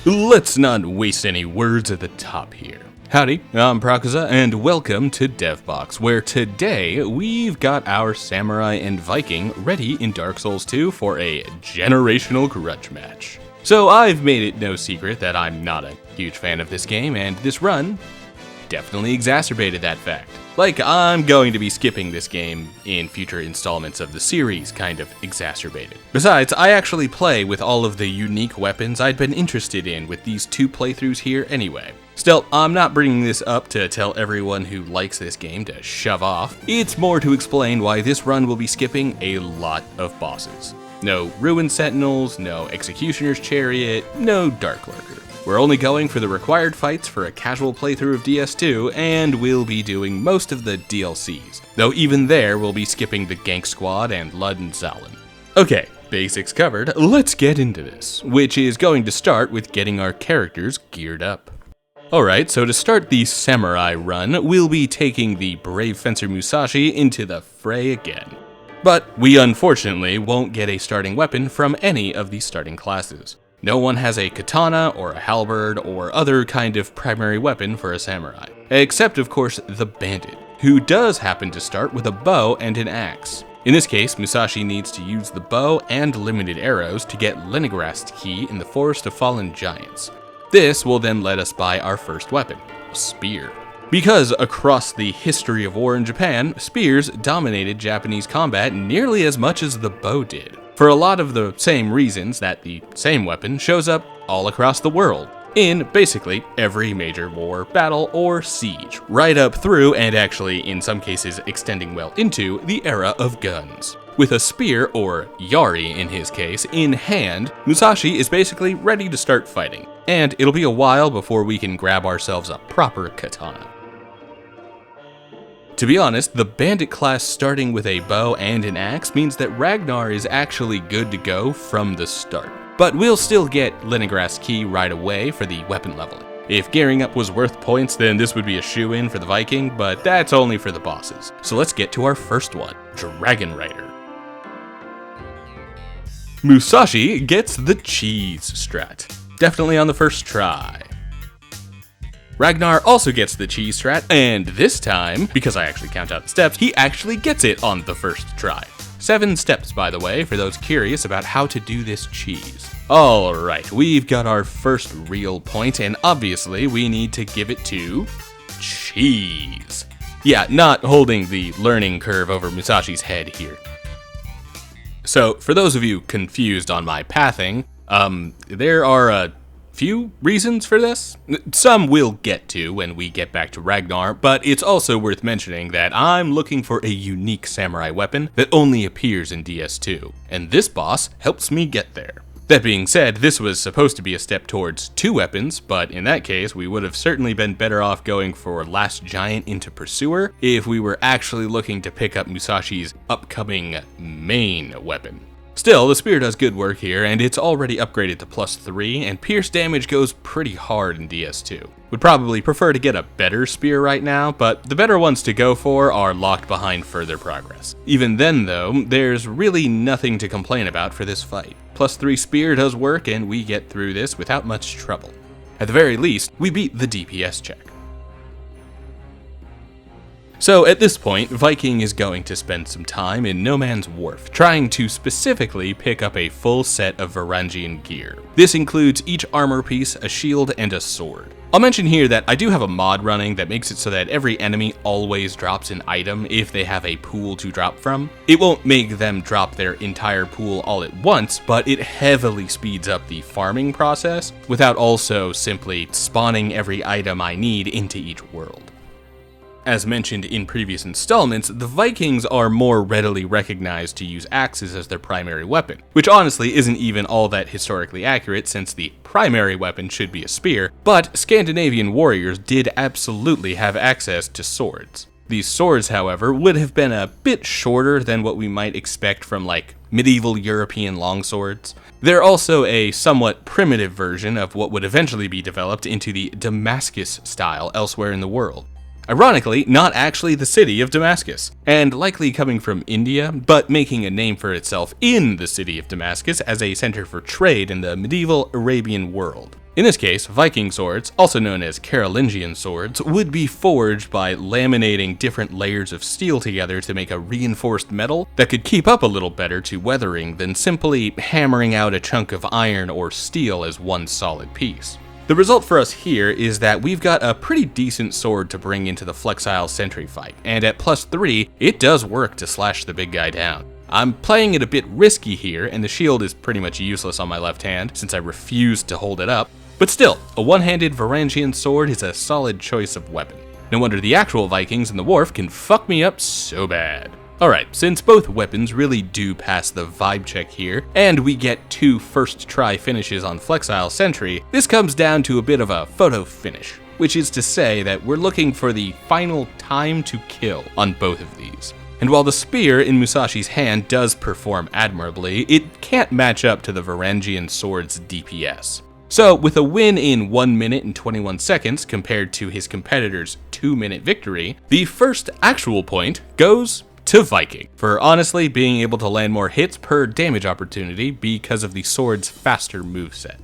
Let's not waste any words at the top here. Howdy, I'm Prakuza, and welcome to DevBox, where today we've got our Samurai and Viking ready in Dark Souls 2 for a Generational Grudgematch. So I've made it no secret that I'm not a huge fan of this game, and this run definitely exacerbated that fact. Like, I'm going to be skipping this game in future installments of the series, kind of exacerbated. Besides, I actually play with all of the unique weapons I'd been interested in with these two playthroughs here anyway. Still, I'm not bringing this up to tell everyone who likes this game to shove off. It's more to explain why this run will be skipping a lot of bosses. No Ruined Sentinels, no Executioner's Chariot, no Dark Lurker. We're only going for the required fights for a casual playthrough of DS2, and we'll be doing most of the DLCs. Though even there, we'll be skipping the Gank Squad and Lud and Zalin. Okay, basics covered, let's get into this, which is going to start with getting our characters geared up. Alright, so to start the Samurai run, we'll be taking the brave fencer Musashi into the fray again. But we unfortunately won't get a starting weapon from any of the starting classes. No one has a katana or a halberd or other kind of primary weapon for a samurai, except of course the bandit, who does happen to start with a bow and an axe. In this case, Musashi needs to use the bow and limited arrows to get Lenigrast key in the Forest of Fallen Giants. This will then let us buy our first weapon, a spear. Because across the history of war in Japan, spears dominated Japanese combat nearly as much as the bow did, for a lot of the same reasons that the same weapon shows up all across the world, in basically every major war, battle, or siege, right up through, and actually in some cases extending well into, the era of guns. With a spear, or yari in his case, in hand, Musashi is basically ready to start fighting, and it'll be a while before we can grab ourselves a proper katana. To be honest, the bandit class starting with a bow and an axe means that Ragnar is actually good to go from the start. But we'll still get Lenigrast key right away for the weapon level. If gearing up was worth points, then this would be a shoo-in for the Viking, but that's only for the bosses. So let's get to our first one, Dragonrider. Musashi gets the cheese strat. Definitely on the first try. Ragnar also gets the cheese strat, and this time, because I actually count out the steps, he actually gets it on the first try. 7 steps, by the way, for those curious about how to do this cheese. Alright, we've got our first real point, and obviously we need to give it to cheese. Yeah, not holding the learning curve over Musashi's head here. So, for those of you confused on my pathing, there are a few reasons for this. Some we'll get to when we get back to Ragnar, but it's also worth mentioning that I'm looking for a unique samurai weapon that only appears in DS2, and this boss helps me get there. That being said, this was supposed to be a step towards 2 weapons, but in that case, we would have certainly been better off going for Last Giant into Pursuer if we were actually looking to pick up Musashi's upcoming main weapon. Still, the spear does good work here, and it's already upgraded to +3, and pierce damage goes pretty hard in DS2. Would probably prefer to get a better spear right now, but the better ones to go for are locked behind further progress. Even then though, there's really nothing to complain about for this fight. +3 spear does work, and we get through this without much trouble. At the very least, we beat the DPS check. So at this point, Viking is going to spend some time in No Man's Wharf, trying to specifically pick up a full set of Varangian gear. This includes each armor piece, a shield, and a sword. I'll mention here that I do have a mod running that makes it so that every enemy always drops an item if they have a pool to drop from. It won't make them drop their entire pool all at once, but it heavily speeds up the farming process without also simply spawning every item I need into each world. As mentioned in previous installments, the Vikings are more readily recognized to use axes as their primary weapon, which honestly isn't even all that historically accurate since the primary weapon should be a spear, but Scandinavian warriors did absolutely have access to swords. These swords, however, would have been a bit shorter than what we might expect from like medieval European longswords. They're also a somewhat primitive version of what would eventually be developed into the Damascus style elsewhere in the world. Ironically, not actually the city of Damascus, and likely coming from India, but making a name for itself in the city of Damascus as a center for trade in the medieval Arabian world. In this case, Viking swords, also known as Carolingian swords, would be forged by laminating different layers of steel together to make a reinforced metal that could keep up a little better to weathering than simply hammering out a chunk of iron or steel as one solid piece. The result for us here is that we've got a pretty decent sword to bring into the Flexile Sentry fight, and at +3, it does work to slash the big guy down. I'm playing it a bit risky here, and the shield is pretty much useless on my left hand since I refused to hold it up, but still, a one-handed Varangian sword is a solid choice of weapon. No wonder the actual Vikings in the Wharf can fuck me up so bad. Alright, since both weapons really do pass the vibe check here, and we get 2 first try finishes on Flexile Sentry, this comes down to a bit of a photo finish, which is to say that we're looking for the final time to kill on both of these. And while the spear in Musashi's hand does perform admirably, it can't match up to the Varangian sword's DPS. So, with a win in 1 minute and 21 seconds compared to his competitor's 2-minute victory, the first actual point goes to Viking, for honestly being able to land more hits per damage opportunity because of the sword's faster moveset.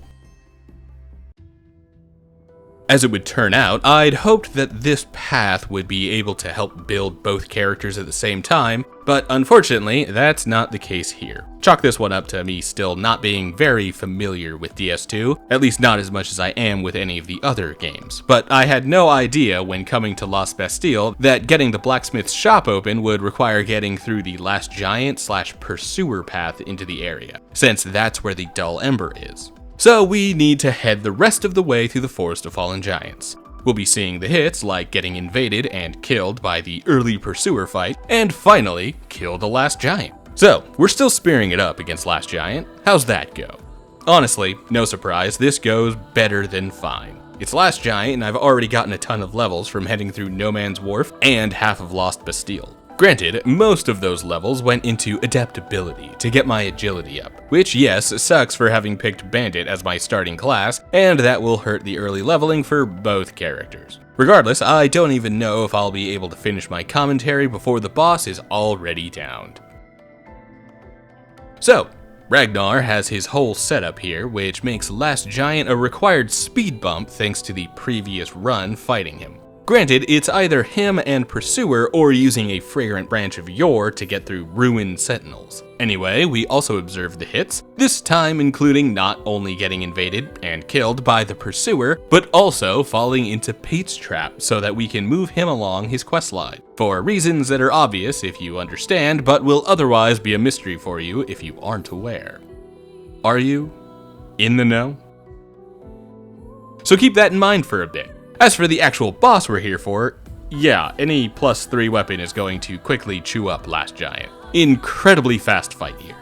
As it would turn out, I'd hoped that this path would be able to help build both characters at the same time, but unfortunately, that's not the case here. Chalk this one up to me still not being very familiar with DS2, at least not as much as I am with any of the other games. But I had no idea when coming to Lost Bastille that getting the blacksmith's shop open would require getting through the Last Giant / Pursuer path into the area, since that's where the Dull Ember is. So we need to head the rest of the way through the Forest of Fallen Giants. We'll be seeing the hits like getting invaded and killed by the early Pursuer fight, and finally, kill the Last Giant. So, we're still spearing it up against Last Giant. How's that go? Honestly, no surprise, this goes better than fine. It's Last Giant and I've already gotten a ton of levels from heading through No Man's Wharf and half of Lost Bastille. Granted, most of those levels went into adaptability to get my agility up, which yes, sucks for having picked Bandit as my starting class, and that will hurt the early leveling for both characters. Regardless, I don't even know if I'll be able to finish my commentary before the boss is already downed. So, Ragnar has his whole setup here, which makes Last Giant a required speed bump thanks to the previous run fighting him. Granted, it's either him and Pursuer or using a fragrant branch of yore to get through ruined sentinels. Anyway, we also observed the hits, this time including not only getting invaded and killed by the Pursuer, but also falling into Pate's trap so that we can move him along his questline, for reasons that are obvious if you understand, but will otherwise be a mystery for you if you aren't aware. Are you in the know? So keep that in mind for a bit. As for the actual boss we're here for, yeah, any +3 weapon is going to quickly chew up Last Giant. Incredibly fast fight here.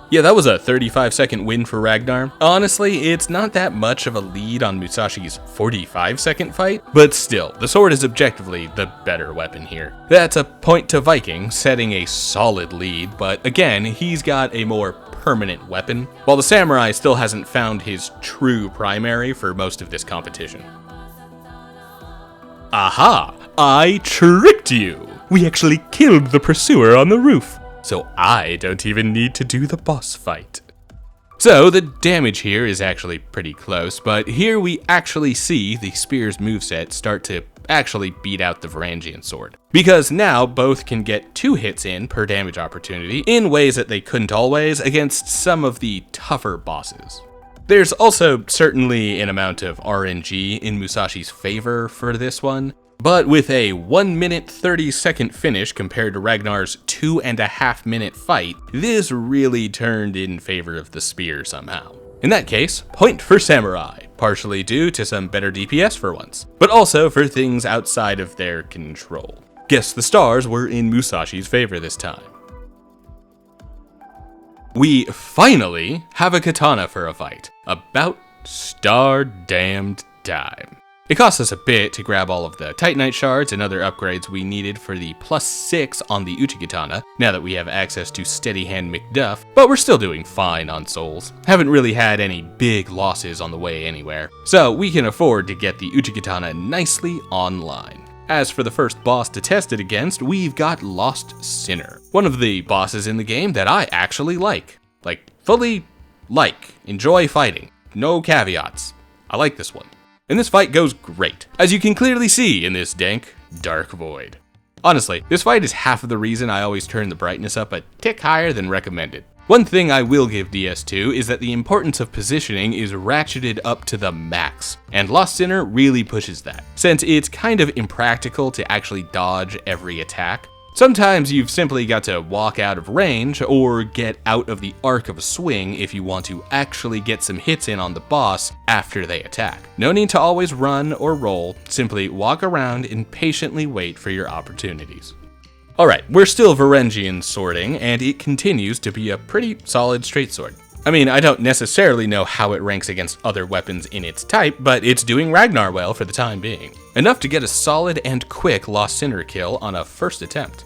Yeah, that was a 35-second win for Ragnar. Honestly, it's not that much of a lead on Musashi's 45-second fight, but still, the sword is objectively the better weapon here. That's a point to Viking, setting a solid lead, but again, he's got a more permanent weapon, while the samurai still hasn't found his true primary for most of this competition. Aha! I tricked you! We actually killed the Pursuer on the roof, so I don't even need to do the boss fight. So the damage here is actually pretty close, but here we actually see the spear's moveset start to actually beat out the Varangian sword. Because now both can get 2 hits in per damage opportunity in ways that they couldn't always against some of the tougher bosses. There's also certainly an amount of RNG in Musashi's favor for this one, but with a 1 minute 30-second finish compared to Ragnar's 2.5-minute fight, this really turned in favor of the spear somehow. In that case, point for Samurai, partially due to some better DPS for once, but also for things outside of their control. Guess the stars were in Musashi's favor this time. We finally have a katana for a fight. About star-damned time. It cost us a bit to grab all of the Titanite shards and other upgrades we needed for the +6 on the Uchigatana, now that we have access to Steady Hand McDuff, but we're still doing fine on souls. Haven't really had any big losses on the way anywhere, so we can afford to get the Uchigatana nicely online. As for the first boss to test it against, we've got Lost Sinner, one of the bosses in the game that I actually like. Fully enjoy fighting. No caveats. I like this one. And this fight goes great, as you can clearly see in this dank, dark void. Honestly, this fight is half of the reason I always turn the brightness up a tick higher than recommended. One thing I will give DS2 is that the importance of positioning is ratcheted up to the max, and Lost Sinner really pushes that, since it's kind of impractical to actually dodge every attack. Sometimes you've simply got to walk out of range or get out of the arc of a swing if you want to actually get some hits in on the boss after they attack. No need to always run or roll, simply walk around and patiently wait for your opportunities. Alright, we're still Varangian swording, and it continues to be a pretty solid straight sword. I mean, I don't necessarily know how it ranks against other weapons in its type, but it's doing Ragnar well for the time being. Enough to get a solid and quick Lost Sinner kill on a first attempt.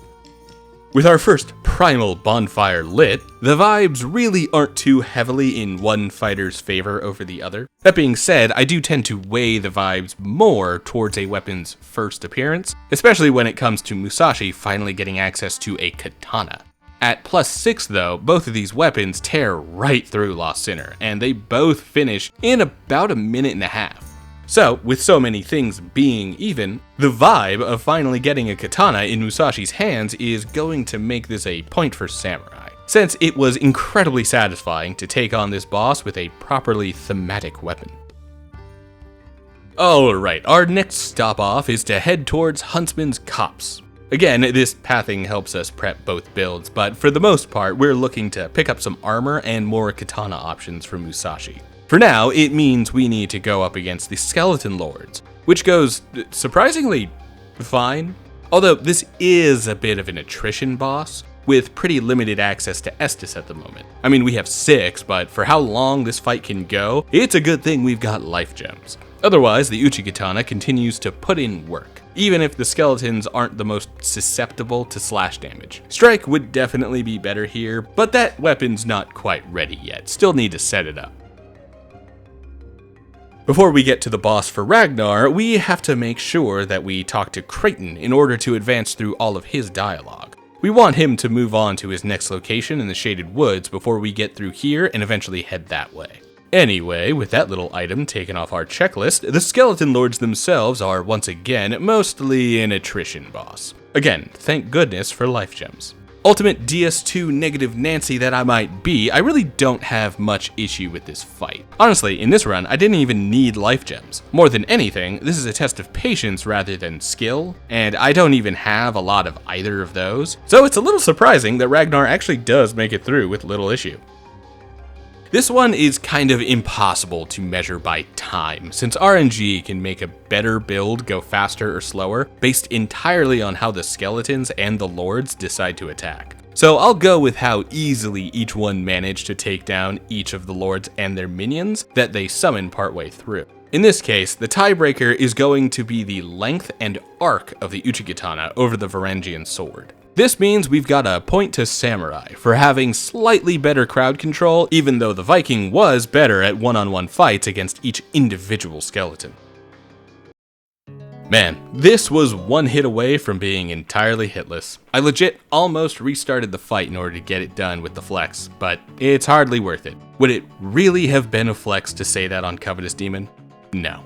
With our first primal bonfire lit, the vibes really aren't too heavily in one fighter's favor over the other. That being said, I do tend to weigh the vibes more towards a weapon's first appearance, especially when it comes to Musashi finally getting access to a katana. At +6 though, both of these weapons tear right through Lost Sinner, and they both finish in about a minute and a half. So, with so many things being even, the vibe of finally getting a katana in Musashi's hands is going to make this a point for Samurai, since it was incredibly satisfying to take on this boss with a properly thematic weapon. Alright, our next stop off is to head towards Huntsman's Copse. Again, this pathing helps us prep both builds, but for the most part, we're looking to pick up some armor and more katana options for Musashi. For now, it means we need to go up against the Skeleton Lords, which goes surprisingly fine. Although this is a bit of an attrition boss, with pretty limited access to Estus at the moment. I mean, we have 6, but for how long this fight can go, it's a good thing we've got life gems. Otherwise, the Uchigatana continues to put in work, even if the skeletons aren't the most susceptible to slash damage. Strike would definitely be better here, but that weapon's not quite ready yet, still need to set it up. Before we get to the boss for Ragnar, we have to make sure that we talk to Creighton in order to advance through all of his dialogue. We want him to move on to his next location in the Shaded Woods before we get through here and eventually head that way. Anyway, with that little item taken off our checklist, the Skeleton Lords themselves are once again mostly an attrition boss. Again, thank goodness for life gems. Ultimate DS2 negative Nancy that I might be, I really don't have much issue with this fight. Honestly, in this run, I didn't even need life gems. More than anything, this is a test of patience rather than skill, and I don't even have a lot of either of those. So it's a little surprising that Ragnar actually does make it through with little issue. This one is kind of impossible to measure by time, since RNG can make a better build go faster or slower based entirely on how the skeletons and the lords decide to attack. So I'll go with how easily each one managed to take down each of the lords and their minions that they summon partway through. In this case, the tiebreaker is going to be the length and arc of the Uchigatana over the Varangian sword. This means we've got a point to Samurai for having slightly better crowd control, even though the Viking was better at one-on-one fights against each individual skeleton. Man, this was one hit away from being entirely hitless. I legit almost restarted the fight in order to get it done with the flex, but it's hardly worth it. Would it really have been a flex to say that on Covetous Demon? No.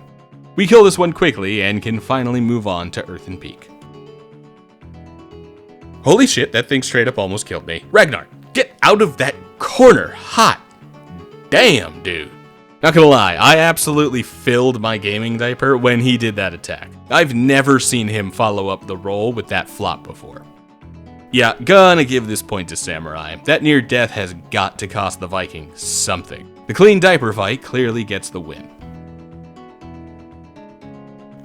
We kill this one quickly and can finally move on to Earthen Peak. Holy shit, that thing straight up almost killed me. Ragnar, get out of that corner, hot damn, dude. Not gonna lie, I absolutely filled my gaming diaper when he did that attack. I've never seen him follow up the roll with that flop before. Yeah, gonna give this point to Samurai. That near death has got to cost the Viking something. The clean diaper fight clearly gets the win.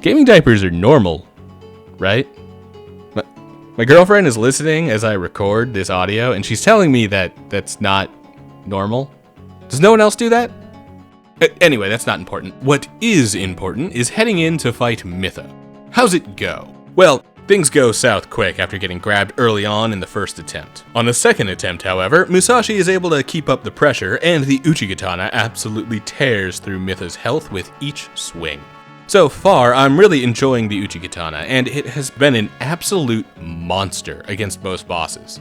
Gaming diapers are normal, right? My girlfriend is listening as I record this audio, and she's telling me that that's not normal. Does no one else do that? Anyway, that's not important. What is important is heading in to fight Mytha. How's it go? Well, things go south quick after getting grabbed early on in the first attempt. On the second attempt, however, Musashi is able to keep up the pressure, and the Uchigatana absolutely tears through Mytha's health with each swing. So far, I'm really enjoying the Uchigatana, and it has been an absolute monster against most bosses.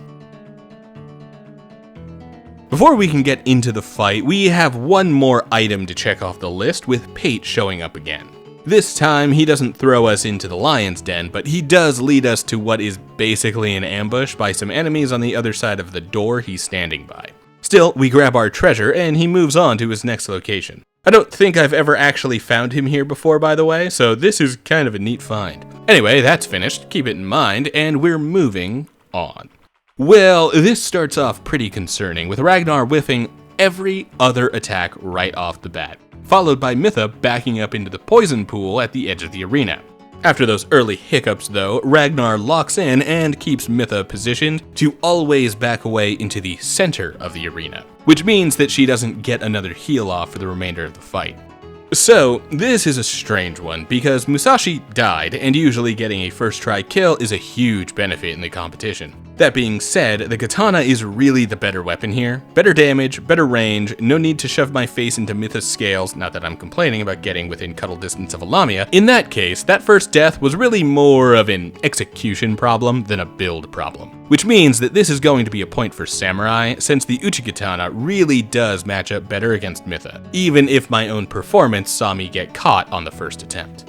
before we can get into the fight, we have one more item to check off the list with Pate showing up again. This time, he doesn't throw us into the lion's den, but he does lead us to what is basically an ambush by some enemies on the other side of the door he's standing by. Still, we grab our treasure and he moves on to his next location. I don't think I've ever actually found him here before, by the way, so this is kind of a neat find. Anyway, that's finished, keep it in mind, and we're moving on. Well, this starts off pretty concerning, with Ragnar whiffing every other attack right off the bat, followed by Mytha backing up into the poison pool at the edge of the arena. After those early hiccups though, Ragnar locks in and keeps Mytha positioned to always back away into the center of the arena, which means that she doesn't get another heal off for the remainder of the fight. So, this is a strange one, because Musashi died, and usually getting a first try kill is a huge benefit in the competition. That being said, the katana is really the better weapon here. Better damage, better range, no need to shove my face into Mytha's scales, not that I'm complaining about getting within cuddle distance of a Lamia. In that case, that first death was really more of an execution problem than a build problem. Which means that this is going to be a point for Samurai, since the Uchikatana really does match up better against Mytha, even if my own performance saw me get caught on the first attempt.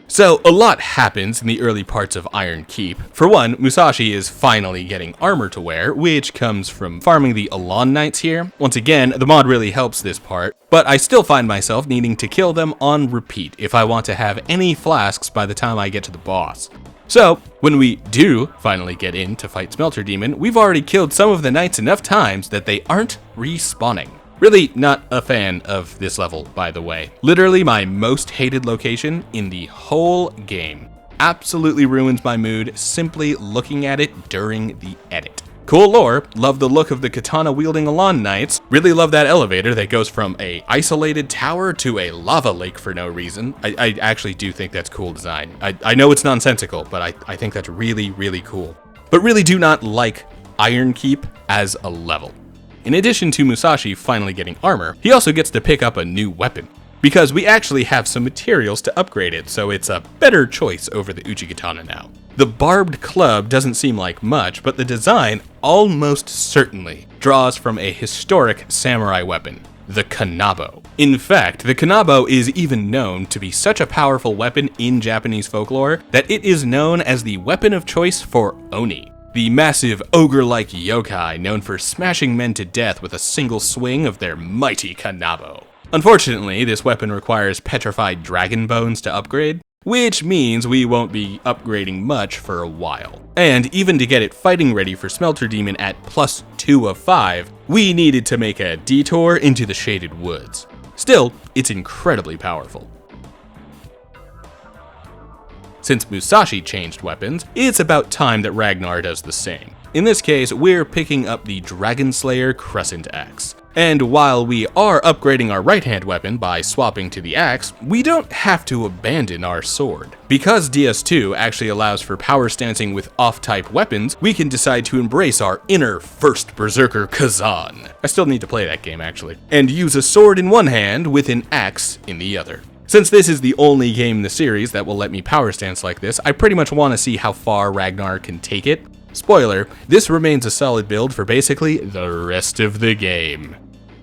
So, a lot happens in the early parts of Iron Keep. For one, Musashi is finally getting armor to wear, which comes from farming the Alonne Knights here. Once again, the mod really helps this part, but I still find myself needing to kill them on repeat if I want to have any flasks by the time I get to the boss. So, when we do finally get in to fight Smelter Demon, we've already killed some of the knights enough times that they aren't respawning. Really not a fan of this level, by the way. Literally my most hated location in the whole game. Absolutely ruins my mood simply looking at it during the edit. Cool lore, love the look of the katana-wielding Alonne Knights, really love that elevator that goes from a isolated tower to a lava lake for no reason. I actually do think that's cool design. I know it's nonsensical, but I think that's really, really cool. But really do not like Iron Keep as a level. In addition to Musashi finally getting armor, he also gets to pick up a new weapon, because we actually have some materials to upgrade it, so it's a better choice over the Uchikatana now. The barbed club doesn't seem like much, but the design almost certainly draws from a historic samurai weapon, the kanabo. In fact, the kanabo is even known to be such a powerful weapon in Japanese folklore that it is known as the weapon of choice for Oni, the massive ogre-like yokai known for smashing men to death with a single swing of their mighty kanabo. Unfortunately, this weapon requires petrified dragon bones to upgrade, which means we won't be upgrading much for a while. And even to get it fighting ready for Smelter Demon at +2 of 5, we needed to make a detour into the Shaded Woods. Still, it's incredibly powerful. Since Musashi changed weapons, it's about time that Ragnar does the same. In this case, we're picking up the Dragon Slayer Crescent Axe. And while we are upgrading our right-hand weapon by swapping to the axe, we don't have to abandon our sword. Because DS2 actually allows for power stancing with off-type weapons, we can decide to embrace our inner first Berserker Kazan. I still need to play that game actually. And use a sword in one hand with an axe in the other. Since this is the only game in the series that will let me power stance like this, I pretty much want to see how far Ragnar can take it. Spoiler, this remains a solid build for basically the rest of the game.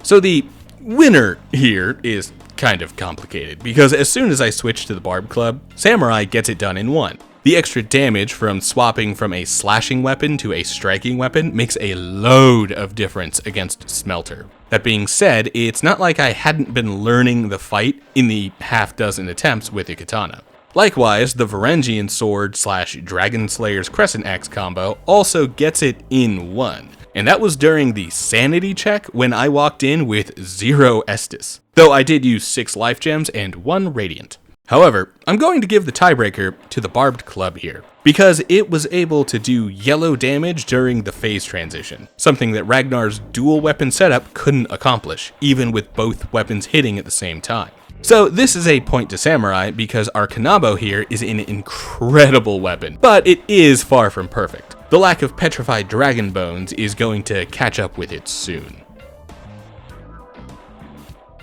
So the winner here is kind of complicated, because as soon as I switch to the Barb Club, Samurai gets it done in one. The extra damage from swapping from a slashing weapon to a striking weapon makes a load of difference against Smelter. That being said, it's not like I hadn't been learning the fight in the half-dozen attempts with the katana. Likewise, the Varangian Sword / Dragon Slayer's Crescent Axe combo also gets it in one. And that was during the sanity check when I walked in with 0 Estus, though I did use 6 life gems and 1 radiant. However, I'm going to give the tiebreaker to the Barbed Club here, because it was able to do yellow damage during the phase transition, something that Ragnar's dual weapon setup couldn't accomplish, even with both weapons hitting at the same time. So this is a point to Samurai because our Kanabo here is an incredible weapon, but it is far from perfect. The lack of petrified dragon bones is going to catch up with it soon.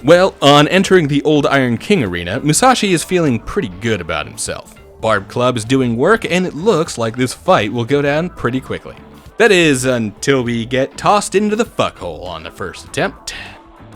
Well, on entering the Old Iron King arena, Musashi is feeling pretty good about himself. Barb Club is doing work, and it looks like this fight will go down pretty quickly. That is, until we get tossed into the fuckhole on the first attempt.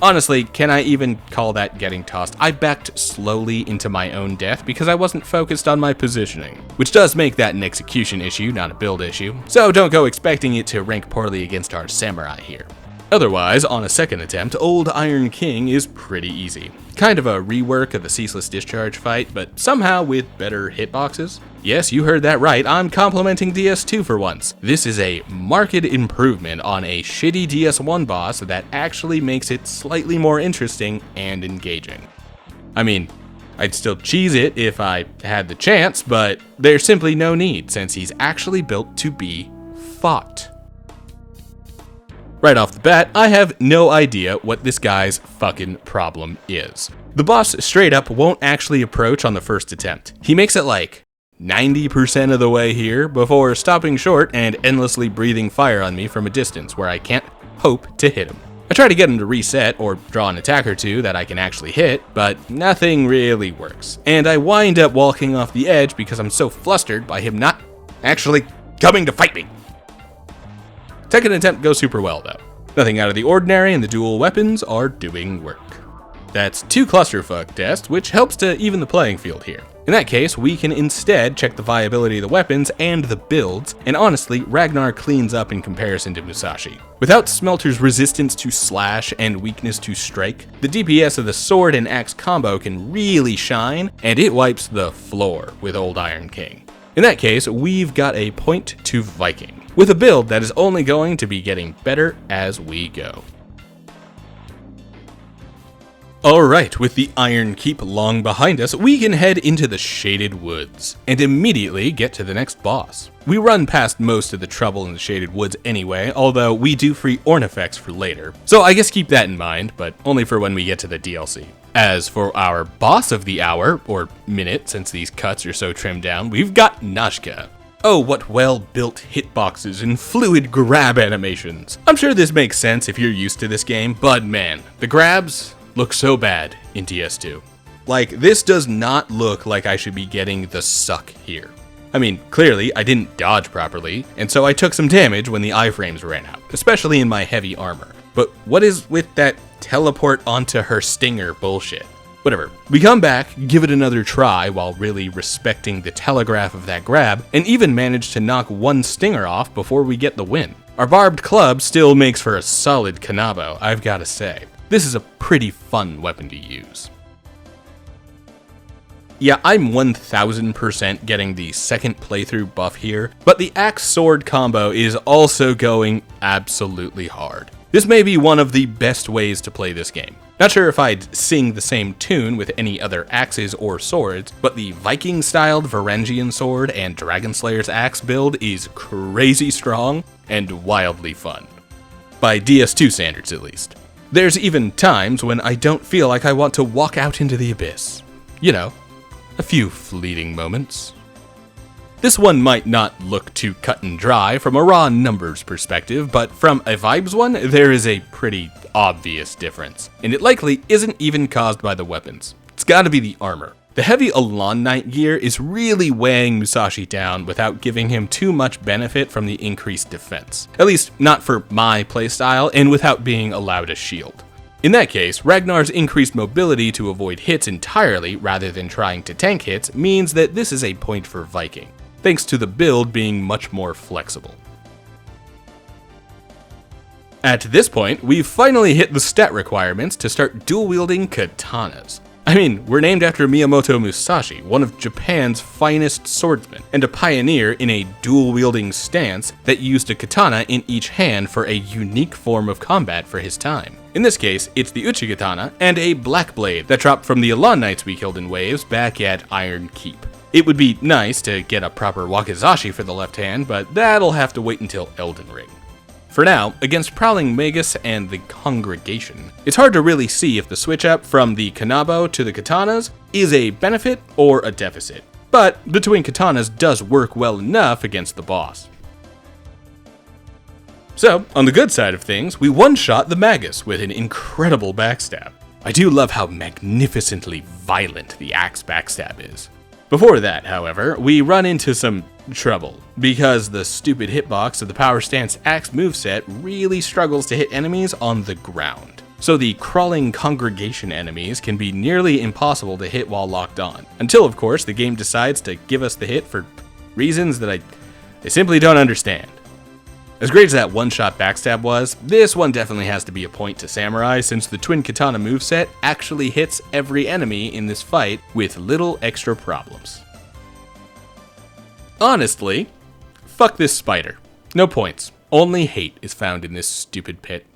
Honestly, can I even call that getting tossed? I backed slowly into my own death because I wasn't focused on my positioning, which does make that an execution issue, not a build issue, so don't go expecting it to rank poorly against our samurai here. Otherwise, on a second attempt, Old Iron King is pretty easy. Kind of a rework of the Ceaseless Discharge fight, but somehow with better hitboxes. Yes, you heard that right, I'm complimenting DS2 for once. This is a marked improvement on a shitty DS1 boss that actually makes it slightly more interesting and engaging. I mean, I'd still cheese it if I had the chance, but there's simply no need since he's actually built to be fought. Right off the bat, I have no idea what this guy's fucking problem is. The boss straight up won't actually approach on the first attempt. He makes it like 90% of the way here before stopping short and endlessly breathing fire on me from a distance where I can't hope to hit him. I try to get him to reset or draw an attack or two that I can actually hit, but nothing really works. And I wind up walking off the edge because I'm so flustered by him not actually coming to fight me. Second attempt goes super well though. Nothing out of the ordinary and the dual weapons are doing work. That's 2 clusterfuck tests, which helps to even the playing field here. In that case, we can instead check the viability of the weapons and the builds, and honestly, Ragnar cleans up in comparison to Musashi. Without Smelter's resistance to slash and weakness to strike, the DPS of the sword and axe combo can really shine, and it wipes the floor with Old Iron King. In that case, we've got a point to Viking, with a build that is only going to be getting better as we go. Alright, with the Iron Keep long behind us, we can head into the Shaded Woods, and immediately get to the next boss. We run past most of the trouble in the Shaded Woods anyway, although we do free Ornifex for later, so I guess keep that in mind, but only for when we get to the DLC. As for our boss of the hour, or minute since these cuts are so trimmed down, we've got Najka. Oh, what well-built hitboxes and fluid grab animations. I'm sure this makes sense if you're used to this game, but man, the grabs look so bad in DS2. Like, this does not look like I should be getting the suck here. I mean, clearly I didn't dodge properly, and so I took some damage when the iframes ran out, especially in my heavy armor. But what is with that teleport onto her stinger bullshit? Whatever. We come back, give it another try while really respecting the telegraph of that grab, and even manage to knock one stinger off before we get the win. Our barbed club still makes for a solid kanabo, I've gotta say. This is a pretty fun weapon to use. Yeah, I'm 1000% getting the second playthrough buff here, but the axe sword combo is also going absolutely hard. This may be one of the best ways to play this game. Not sure if I'd sing the same tune with any other axes or swords, but the Viking-styled Varangian sword and Dragon Slayer's axe build is crazy strong and wildly fun. By DS2 standards, at least. There's even times when I don't feel like I want to walk out into the abyss. You know, a few fleeting moments. This one might not look too cut and dry from a raw numbers perspective, but from a vibes one, there is a pretty obvious difference, and it likely isn't even caused by the weapons. It's gotta be the armor. The heavy Alonne Knight gear is really weighing Musashi down without giving him too much benefit from the increased defense. At least not for my playstyle, and without being allowed a shield. In that case, Ragnar's increased mobility to avoid hits entirely rather than trying to tank hits means that this is a point for Viking, thanks to the build being much more flexible. At this point, we've finally hit the stat requirements to start dual-wielding katanas. I mean, we're named after Miyamoto Musashi, one of Japan's finest swordsmen, and a pioneer in a dual-wielding stance that used a katana in each hand for a unique form of combat for his time. In this case, it's the Uchi-katana and a black blade that dropped from the Alonne Knights we killed in waves back at Iron Keep. It would be nice to get a proper wakizashi for the left hand, but that'll have to wait until Elden Ring. For now, against Prowling Magus and the Congregation, it's hard to really see if the switch up from the Kanabo to the katanas is a benefit or a deficit, but the twin katanas does work well enough against the boss. So, on the good side of things, we one-shot the Magus with an incredible backstab. I do love how magnificently violent the axe backstab is. Before that, however, we run into some trouble, because the stupid hitbox of the Power Stance Axe moveset really struggles to hit enemies on the ground. So the crawling congregation enemies can be nearly impossible to hit while locked on, until of course the game decides to give us the hit for reasons that I simply don't understand. As great as that one-shot backstab was, this one definitely has to be a point to Samurai, since the Twin Katana moveset actually hits every enemy in this fight with little extra problems. Honestly, fuck this spider. No points. Only hate is found in this stupid pit.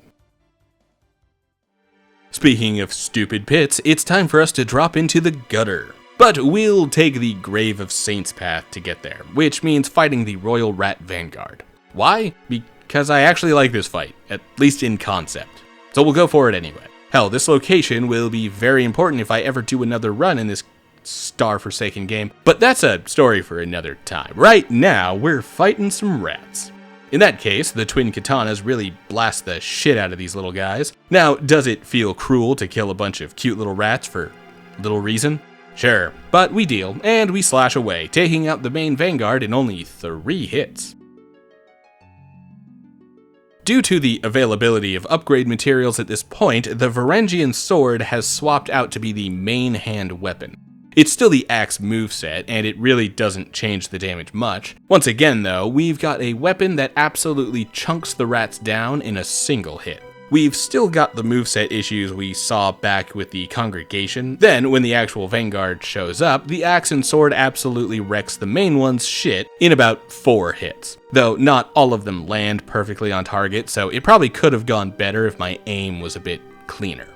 Speaking of stupid pits, it's time for us to drop into the gutter. But we'll take the Grave of Saints path to get there, which means fighting the Royal Rat Vanguard. Why? Because I actually like this fight, at least in concept. So we'll go for it anyway. Hell, this location will be very important if I ever do another run in this star-forsaken game, but that's a story for another time. Right now, we're fighting some rats. In that case, the twin katanas really blast the shit out of these little guys. Now, does it feel cruel to kill a bunch of cute little rats for little reason? Sure, but we deal, and we slash away, taking out the main Vanguard in only 3 hits. Due to the availability of upgrade materials at this point, the Varangian sword has swapped out to be the main hand weapon. It's still the axe moveset, and it really doesn't change the damage much. Once again though, we've got a weapon that absolutely chunks the rats down in a single hit. We've still got the moveset issues we saw back with the Congregation. Then, when the actual Vanguard shows up, the axe and sword absolutely wrecks the main one's shit in about 4 hits. Though not all of them land perfectly on target, so it probably could have gone better if my aim was a bit cleaner.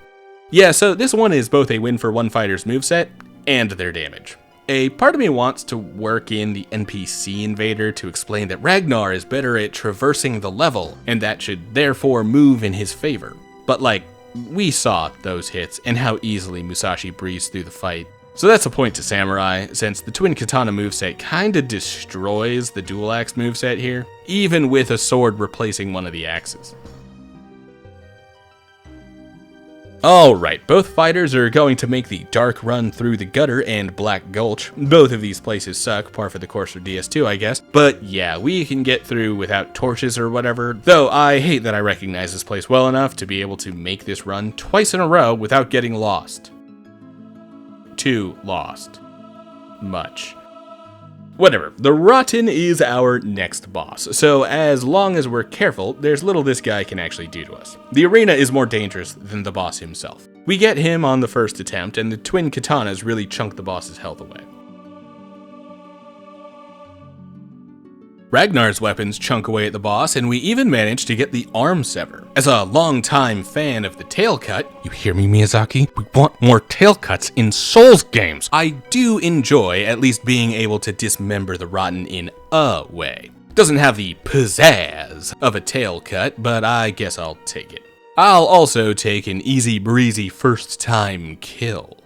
Yeah, so this one is both a win for one fighter's moveset and their damage. A part of me wants to work in the NPC invader to explain that Ragnar is better at traversing the level, and that should therefore move in his favor. But we saw those hits and how easily Musashi breezed through the fight. So that's a point to Samurai, since the Twin Katana moveset kinda destroys the dual axe moveset here, even with a sword replacing one of the axes. Alright, both fighters are going to make the dark run through the gutter and Black Gulch. Both of these places suck, par for the course for DS2 I guess, but yeah, we can get through without torches or whatever, though I hate that I recognize this place well enough to be able to make this run twice in a row without getting lost. Too lost. Much. Whatever, the Rotten is our next boss, so as long as we're careful, there's little this guy can actually do to us. The arena is more dangerous than the boss himself. We get him on the first attempt, and the twin katanas really chunk the boss's health away. Ragnar's weapons chunk away at the boss, and we even manage to get the arm sever. As a longtime fan of the tail cut, you hear me, Miyazaki? We want more tail cuts in Souls games. I do enjoy at least being able to dismember the Rotten in a way. Doesn't have the pizzazz of a tail cut, but I guess I'll take it. I'll also take an easy breezy first time kill.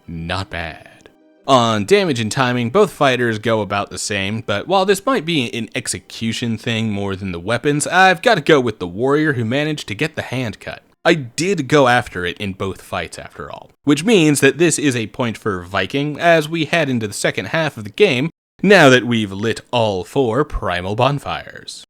Not bad. On damage and timing, both fighters go about the same, but while this might be an execution thing more than the weapons, I've got to go with the warrior who managed to get the hand cut. I did go after it in both fights after all, which means that this is a point for Viking as we head into the second half of the game, now that we've lit all 4 primal bonfires.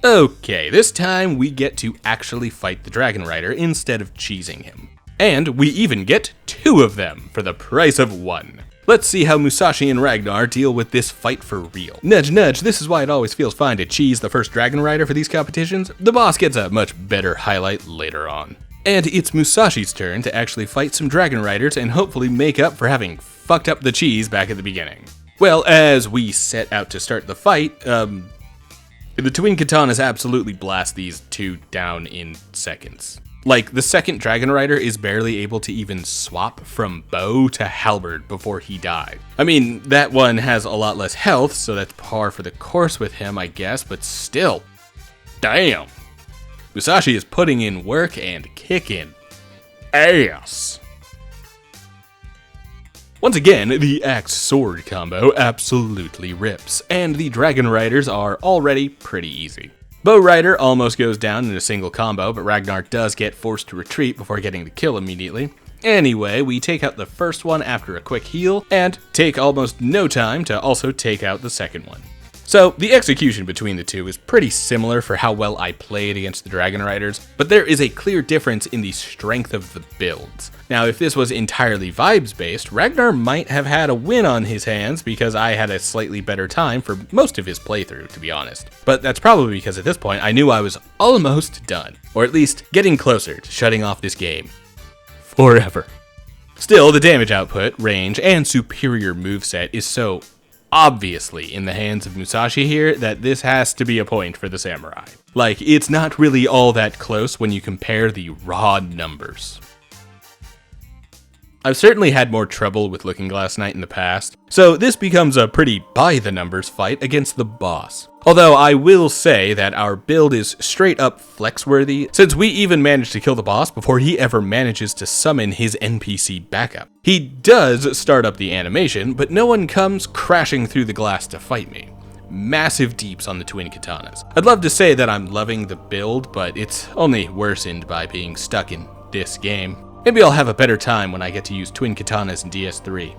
Okay, this time we get to actually fight the Dragonrider instead of cheesing him. And we even get 2 of them for the price of 1. Let's see how Musashi and Ragnar deal with this fight for real. Nudge nudge, this is why it always feels fine to cheese the first Dragonrider for these competitions. The boss gets a much better highlight later on. And it's Musashi's turn to actually fight some Dragonriders and hopefully make up for having fucked up the cheese back at the beginning. Well, as we set out to start the fight, the twin katanas absolutely blast these 2 down in seconds. Like, the second Dragonrider is barely able to even swap from bow to halberd before he died. I mean, that one has a lot less health, so that's par for the course with him, I guess, but still. Damn! Musashi is putting in work and kicking ass. Once again, the axe-sword combo absolutely rips, and the Dragonriders are already pretty easy. Bow almost goes down in a single combo, but Ragnar does get forced to retreat before getting the kill immediately. Anyway, we take out the first one after a quick heal, and take almost no time to also take out the second one. So, the execution between the two is pretty similar for how well I played against the Dragonriders, but there is a clear difference in the strength of the builds. Now, if this was entirely vibes-based, Ragnar might have had a win on his hands because I had a slightly better time for most of his playthrough, to be honest. But that's probably because at this point I knew I was almost done, or at least getting closer to shutting off this game. Forever. Still, the damage output, range, and superior moveset is so obviously in the hands of Musashi here that this has to be a point for the samurai. Like, it's not really all that close when you compare the raw numbers. I've certainly had more trouble with Looking-Glass Knight in the past, so this becomes a pretty by-the-numbers fight against the boss. Although I will say that our build is straight up flex-worthy, since we even managed to kill the boss before he ever manages to summon his NPC backup. He does start up the animation, but no one comes crashing through the glass to fight me. Massive deeps on the twin katanas. I'd love to say that I'm loving the build, but it's only worsened by being stuck in this game. Maybe I'll have a better time when I get to use twin katanas in DS3.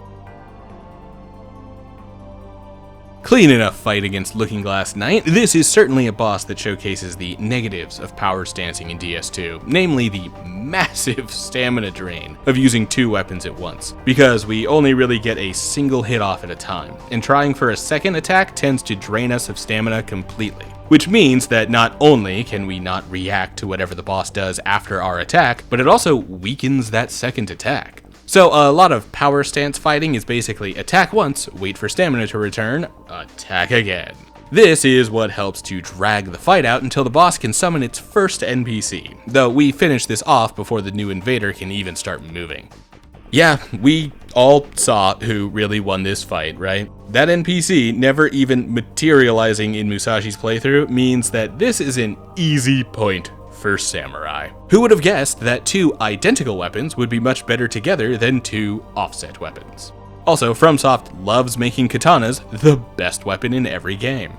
Clean enough fight against Looking-Glass Knight. This is certainly a boss that showcases the negatives of power stancing in DS2, namely the massive stamina drain of using two weapons at once, because we only really get a single hit off at a time, and trying for a second attack tends to drain us of stamina completely. Which means that not only can we not react to whatever the boss does after our attack, but it also weakens that second attack. So a lot of power stance fighting is basically attack once, wait for stamina to return, attack again. This is what helps to drag the fight out until the boss can summon its first NPC, though we finish this off before the new invader can even start moving. Yeah, we all saw who really won this fight, right? That NPC never even materializing in Musashi's playthrough means that this is an easy point for Samurai. Who would have guessed that two identical weapons would be much better together than two offset weapons? Also, FromSoft loves making katanas the best weapon in every game.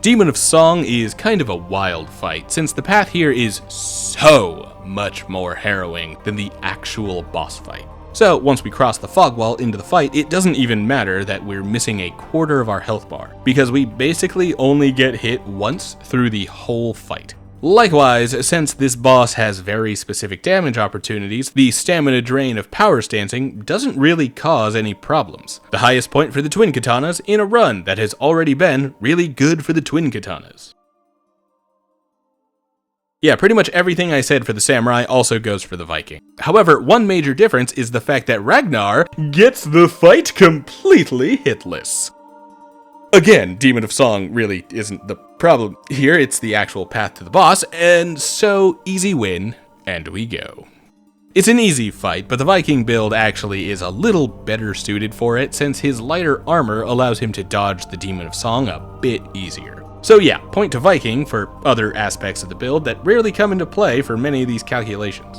Demon of Song is kind of a wild fight, since the path here is so much more harrowing than the actual boss fight. So once we cross the fog wall into the fight, it doesn't even matter that we're missing a quarter of our health bar, because we basically only get hit once through the whole fight. Likewise, since this boss has very specific damage opportunities, the stamina drain of power stancing doesn't really cause any problems. The highest point for the twin katanas in a run that has already been really good for the twin katanas. Yeah, pretty much everything I said for the Samurai also goes for the Viking. However, one major difference is the fact that Ragnar gets the fight completely hitless. Again, Demon of Song really isn't the problem here, it's the actual path to the boss, and so easy win, and we go. It's an easy fight, but the Viking build actually is a little better suited for it, since his lighter armor allows him to dodge the Demon of Song a bit easier. So yeah, point to Viking for other aspects of the build that rarely come into play for many of these calculations.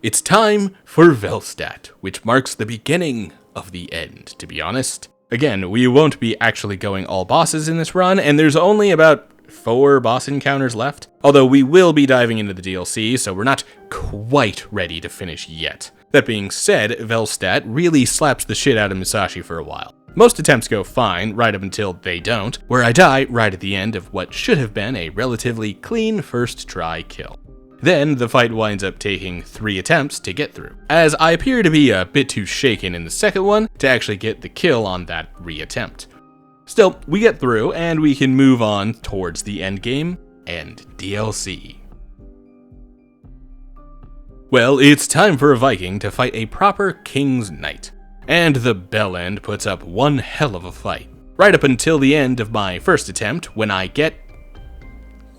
It's time for Velstad, which marks the beginning of the end, to be honest. Again, we won't be actually going all bosses in this run, and there's only about 4 boss encounters left, although we will be diving into the DLC, so we're not quite ready to finish yet. That being said, Velstad really slaps the shit out of Musashi for a while. Most attempts go fine, right up until they don't, where I die right at the end of what should have been a relatively clean first try kill. Then the fight winds up taking 3 attempts to get through, as I appear to be a bit too shaken in the second one to actually get the kill on that re-attempt. Still, we get through, and we can move on towards the endgame and DLC. Well, it's time for a Viking to fight a proper King's Knight. And the Bellend puts up one hell of a fight, right up until the end of my first attempt when I get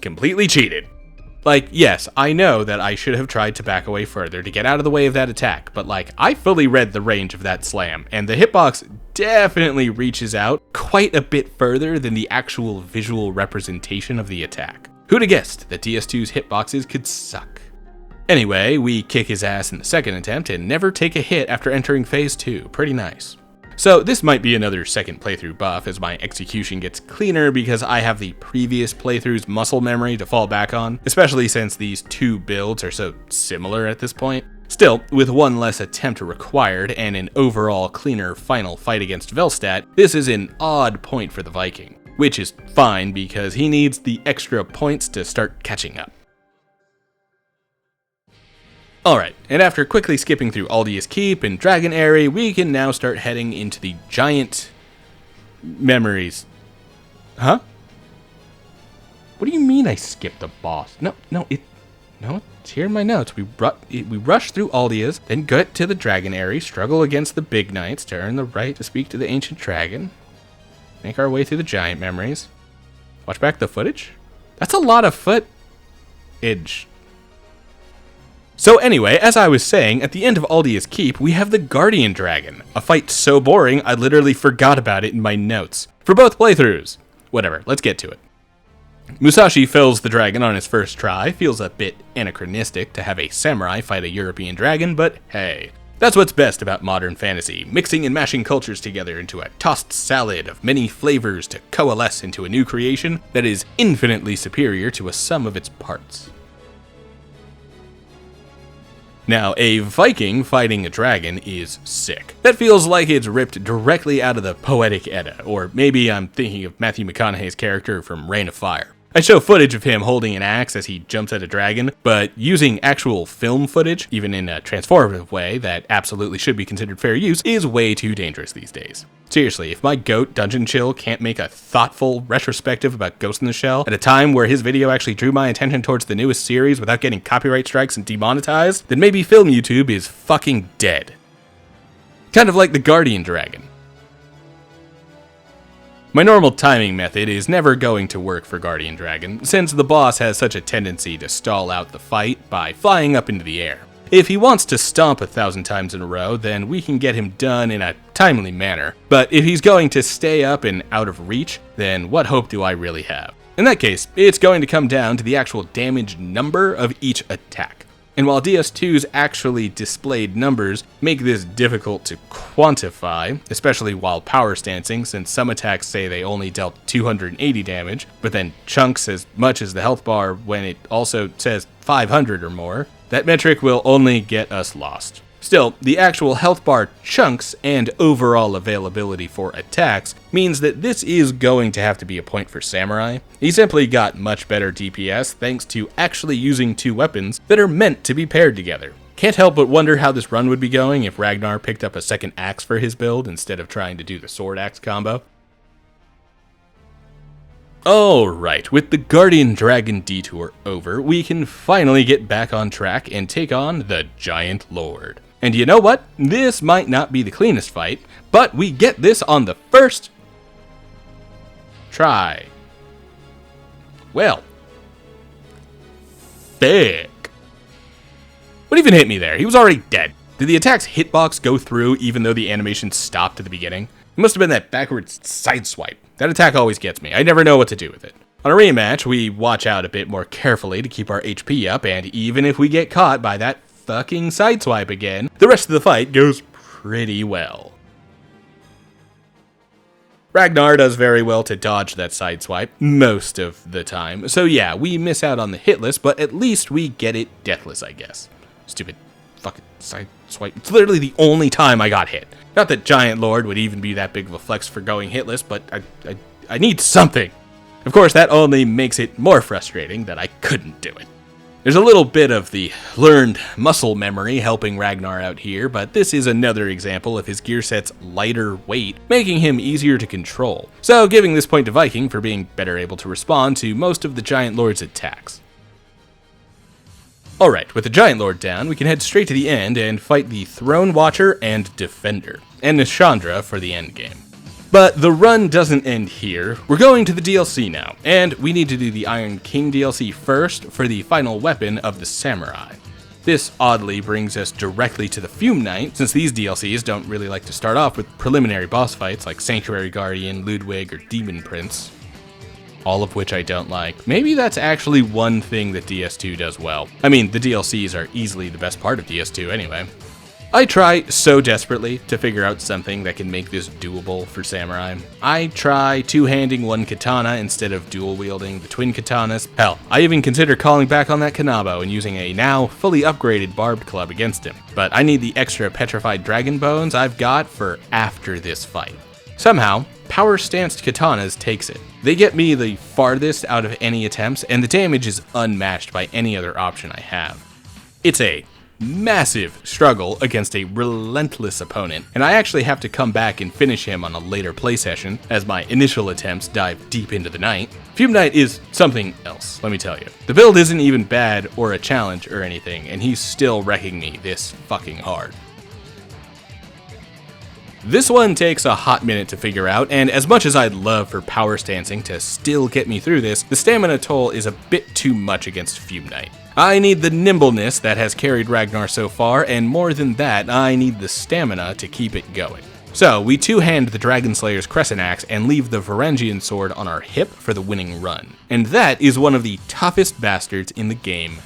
completely cheated. Like, yes, I know that I should have tried to back away further to get out of the way of that attack, but like, I fully read the range of that slam, and the hitbox definitely reaches out quite a bit further than the actual visual representation of the attack. Who'd have guessed that DS2's hitboxes could suck? Anyway, we kick his ass in the second attempt and never take a hit after entering phase 2, pretty nice. So this might be another second playthrough buff as my execution gets cleaner because I have the previous playthrough's muscle memory to fall back on, especially since these two builds are so similar at this point. Still, with one less attempt required and an overall cleaner final fight against Velstad, this is an odd point for the Viking, which is fine because he needs the extra points to start catching up. Alright, and after quickly skipping through Aldia's Keep and Dragon Airy, we can now start heading into the giant memories. Huh? What do you mean I skipped a boss? No, it's here in my notes. We rush through Aldia's, then get to the Dragon Airy, struggle against the big knights, turn the right to speak to the ancient dragon, make our way through the giant memories, watch back the footage? That's a lot of footage. So anyway, as I was saying, at the end of Aldia's Keep, we have the Guardian Dragon, a fight so boring I literally forgot about it in my notes. For both playthroughs. Whatever, let's get to it. Musashi fells the dragon on his first try, feels a bit anachronistic to have a samurai fight a European dragon, but hey. That's what's best about modern fantasy, mixing and mashing cultures together into a tossed salad of many flavors to coalesce into a new creation that is infinitely superior to a sum of its parts. Now, a Viking fighting a dragon is sick. That feels like it's ripped directly out of the Poetic Edda, or maybe I'm thinking of Matthew McConaughey's character from Reign of Fire. I show footage of him holding an axe as he jumps at a dragon, but using actual film footage, even in a transformative way that absolutely should be considered fair use, is way too dangerous these days. Seriously, if my goat Dungeon Chill can't make a thoughtful retrospective about Ghost in the Shell at a time where his video actually drew my attention towards the newest series without getting copyright strikes and demonetized, then maybe film YouTube is fucking dead. Kind of like the Guardian Dragon. My normal timing method is never going to work for Guardian Dragon, since the boss has such a tendency to stall out the fight by flying up into the air. If he wants to stomp 1,000 times in a row, then we can get him done in a timely manner, but if he's going to stay up and out of reach, then what hope do I really have? In that case, it's going to come down to the actual damage number of each attack. And while DS2's actually displayed numbers make this difficult to quantify, especially while power stancing, since some attacks say they only dealt 280 damage, but then chunks as much as the health bar when it also says 500 or more, that metric will only get us lost. Still, the actual health bar chunks and overall availability for attacks means that this is going to have to be a point for Samurai. He simply got much better DPS thanks to actually using two weapons that are meant to be paired together. Can't help but wonder how this run would be going if Ragnar picked up a second axe for his build instead of trying to do the sword axe combo. Alright, with the Guardian Dragon detour over, we can finally get back on track and take on the Giant Lord. And you know what? This might not be the cleanest fight, but we get this on the first try. Well, thick. What even hit me there? He was already dead. Did the attack's hitbox go through even though the animation stopped at the beginning? It must have been that backwards sideswipe. That attack always gets me. I never know what to do with it. On a rematch, we watch out a bit more carefully to keep our HP up, and even if we get caught by that fucking sideswipe again, the rest of the fight goes pretty well. Ragnar does very well to dodge that sideswipe most of the time, so yeah, we miss out on the hit list, but at least we get it deathless, I guess. Stupid fucking sideswipe. It's literally the only time I got hit. Not that Giant Lord would even be that big of a flex for going hitless, but I need something. Of course, that only makes it more frustrating that I couldn't do it. There's a little bit of the learned muscle memory helping Ragnar out here, but this is another example of his gear set's lighter weight, making him easier to control. So giving this point to Viking for being better able to respond to most of the Giant Lord's attacks. Alright, with the Giant Lord down, we can head straight to the end and fight the Throne Watcher and Defender, and Nishandra for the endgame. But the run doesn't end here. We're going to the DLC now, and we need to do the Iron King DLC first for the final weapon of the Samurai. This oddly brings us directly to the Fume Knight, since these DLCs don't really like to start off with preliminary boss fights like Sanctuary Guardian, Ludwig, or Demon Prince. All of which I don't like. Maybe that's actually one thing that DS2 does well. I mean, the DLCs are easily the best part of DS2 anyway. I try so desperately to figure out something that can make this doable for samurai. I try two-handing one katana instead of dual-wielding the twin katanas. Hell, I even consider calling back on that kanabo and using a now fully upgraded barbed club against him. But I need the extra petrified dragon bones I've got for after this fight. Somehow, power-stanced katanas takes it. They get me the farthest out of any attempts, and the damage is unmatched by any other option I have. It's a massive struggle against a relentless opponent, and I actually have to come back and finish him on a later play session, as my initial attempts dive deep into the night. Fume Knight is something else, let me tell you. The build isn't even bad or a challenge or anything, and he's still wrecking me this fucking hard. This one takes a hot minute to figure out, and as much as I'd love for power stancing to still get me through this, the stamina toll is a bit too much against Fume Knight. I need the nimbleness that has carried Ragnar so far, and more than that, I need the stamina to keep it going. So, we two-hand the Dragon Slayer's Crescent Axe and leave the Varangian Sword on our hip for the winning run. And that is one of the toughest bastards in the game.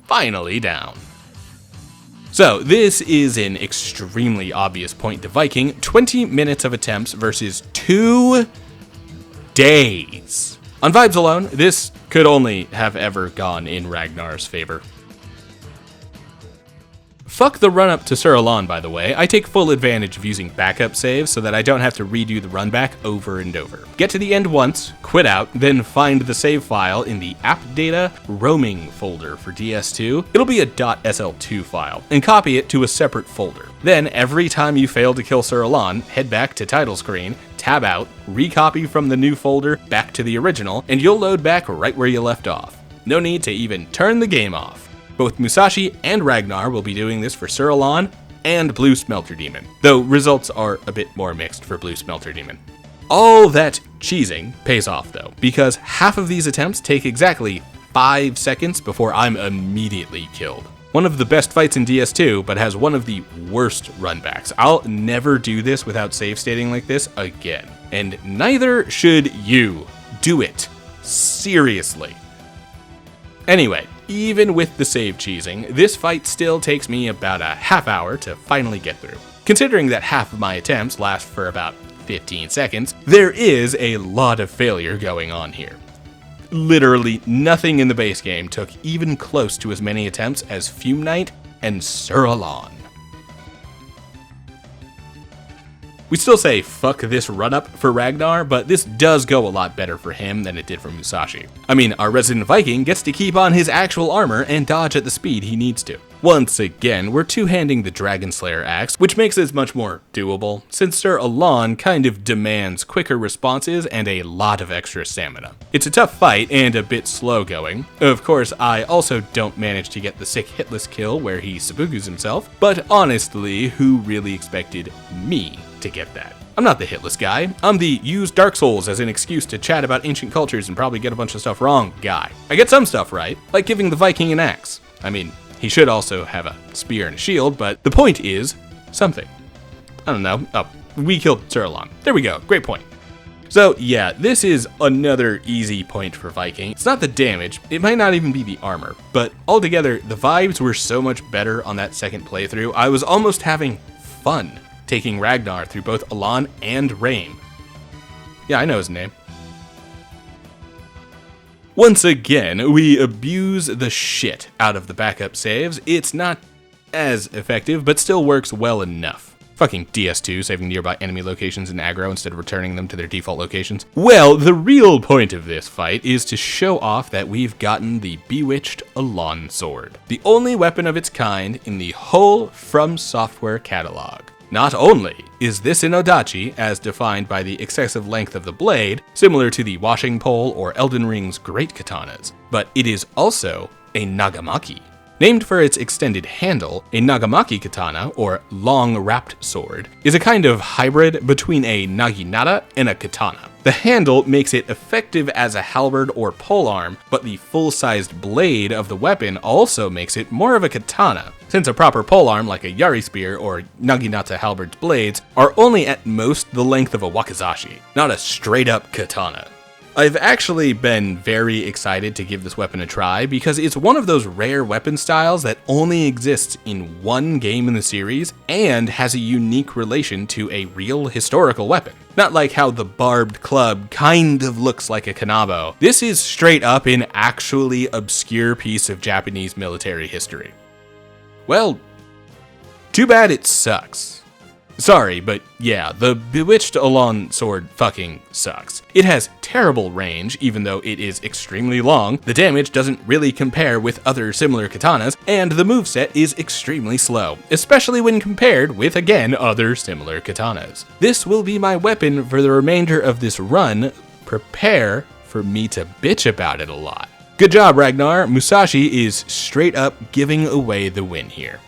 Finally down. So, this is an extremely obvious point to Viking. 20 minutes of attempts versus 2 days. On vibes alone, this could only have ever gone in Ragnar's favor. Fuck the run-up to Sir Alonne, by the way. I take full advantage of using backup saves so that I don't have to redo the run back over and over. Get to the end once, quit out, then find the save file in the app data roaming folder for DS2. It'll be a .sl2 file, and copy it to a separate folder. Then, every time you fail to kill Sir Alonne, head back to title screen, tab out, recopy from the new folder back to the original, and you'll load back right where you left off. No need to even turn the game off. Both Musashi and Ragnar will be doing this for Sir Alonne and Blue Smelter Demon, though results are a bit more mixed for Blue Smelter Demon. All that cheesing pays off though, because half of these attempts take exactly 5 seconds before I'm immediately killed. One of the best fights in DS2, but has one of the worst runbacks. I'll never do this without save stating like this again, and neither should you. Do it. Seriously. Anyway, even with the save cheesing, this fight still takes me about a half hour to finally get through. Considering that half of my attempts last for about 15 seconds, there is a lot of failure going on here. Literally nothing in the base game took even close to as many attempts as Fume Knight and Sir Alonne. We still say fuck this run-up for Ragnar, but this does go a lot better for him than it did for Musashi. I mean, our resident Viking gets to keep on his actual armor and dodge at the speed he needs to. Once again, we're two-handing the Dragon Slayer axe, which makes this much more doable, since Sir Alonne kind of demands quicker responses and a lot of extra stamina. It's a tough fight and a bit slow going. Of course, I also don't manage to get the sick hitless kill where he seppukus himself, but honestly, who really expected me to get that? I'm not the hitless guy. I'm the use Dark Souls as an excuse to chat about ancient cultures and probably get a bunch of stuff wrong guy. I get some stuff right, like giving the Viking an axe. I mean, he should also have a spear and a shield, but the point is something. I don't know. Oh, we killed Sir Alonne. There we go. Great point. So yeah, this is another easy point for Viking. It's not the damage, it might not even be the armor, but altogether, the vibes were so much better on that second playthrough, I was almost having fun taking Ragnar through both Alonne and Rain. Yeah, I know his name. Once again, we abuse the shit out of the backup saves. It's not as effective, but still works well enough. Fucking DS2, saving nearby enemy locations in aggro instead of returning them to their default locations. Well, the real point of this fight is to show off that we've gotten the bewitched Alonne sword, the only weapon of its kind in the whole From Software catalog. Not only is this an Odachi, as defined by the excessive length of the blade, similar to the washing pole or Elden Ring's great katanas, but it is also a Nagamaki. Named for its extended handle, a Nagamaki katana, or long-wrapped sword, is a kind of hybrid between a naginata and a katana. The handle makes it effective as a halberd or polearm, but the full-sized blade of the weapon also makes it more of a katana, since a proper polearm like a Yari spear or naginata halberd's blades are only at most the length of a wakizashi, not a straight-up katana. I've actually been very excited to give this weapon a try because it's one of those rare weapon styles that only exists in one game in the series and has a unique relation to a real historical weapon. Not like how the barbed club kind of looks like a kanabo. This is straight up an actually obscure piece of Japanese military history. Well, too bad it sucks. Sorry, but yeah, the Bewitched Alonne sword fucking sucks. It has terrible range, even though it is extremely long, the damage doesn't really compare with other similar katanas, and the moveset is extremely slow, especially when compared with, again, other similar katanas. This will be my weapon for the remainder of this run. Prepare for me to bitch about it a lot. Good job, Ragnar. Musashi is straight up giving away the win here.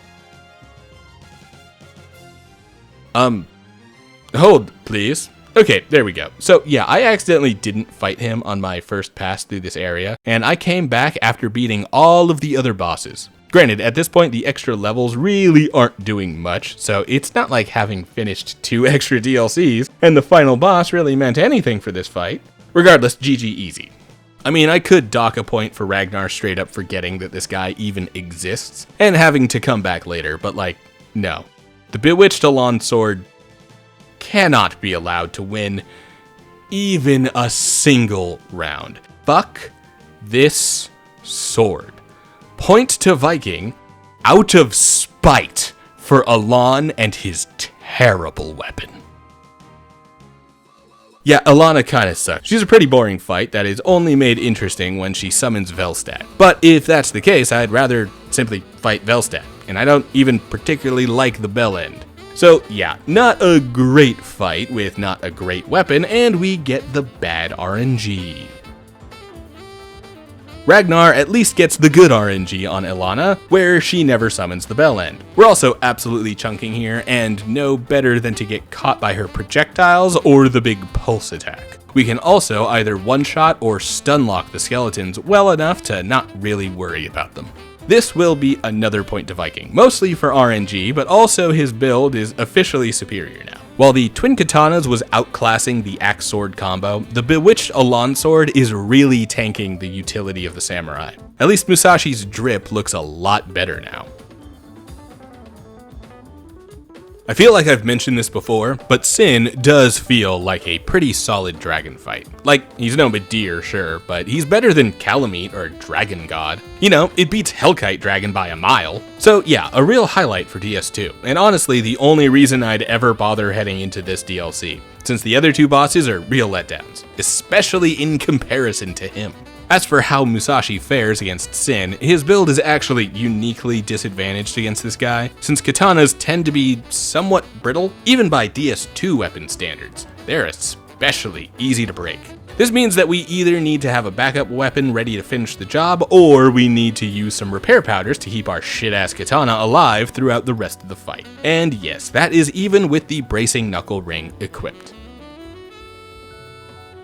Hold, please. Okay, there we go. So yeah, I accidentally didn't fight him on my first pass through this area, and I came back after beating all of the other bosses. Granted, at this point, the extra levels really aren't doing much, so it's not like having finished 2 extra DLCs, and the final boss really meant anything for this fight. Regardless, GG easy. I mean, I could dock a point for Ragnar straight up forgetting that this guy even exists, and having to come back later, but like, no. The Bewitched Alonne sword cannot be allowed to win even a single round. Fuck this sword. Point to Viking out of spite for Alonne and his terrible weapon. Yeah, Elana kinda sucks. She's a pretty boring fight that is only made interesting when she summons Velstad. But if that's the case, I'd rather simply fight Velstad, and I don't even particularly like the bell end. So yeah, not a great fight with not a great weapon, and we get the bad RNG. Ragnar at least gets the good RNG on Elana, where she never summons the bell end. We're also absolutely chunking here, and know better than to get caught by her projectiles or the big pulse attack. We can also either one-shot or stun-lock the skeletons well enough to not really worry about them. This will be another point to Viking, mostly for RNG, but also his build is officially superior now. While the twin katanas was outclassing the axe sword combo, the Bewitched Alonne sword is really tanking the utility of the samurai. At least Musashi's drip looks a lot better now. I feel like I've mentioned this before, but Sinh does feel like a pretty solid dragon fight. Like, he's no Medir, sure, but he's better than Calamite or Dragon God. You know, it beats Hellkite Dragon by a mile. So yeah, a real highlight for DS2, and honestly the only reason I'd ever bother heading into this DLC, since the other 2 bosses are real letdowns, especially in comparison to him. As for how Musashi fares against Sinh, his build is actually uniquely disadvantaged against this guy, since katanas tend to be somewhat brittle, even by DS2 weapon standards. They're especially easy to break. This means that we either need to have a backup weapon ready to finish the job, or we need to use some repair powders to keep our shit-ass katana alive throughout the rest of the fight. And yes, that is even with the bracing knuckle ring equipped.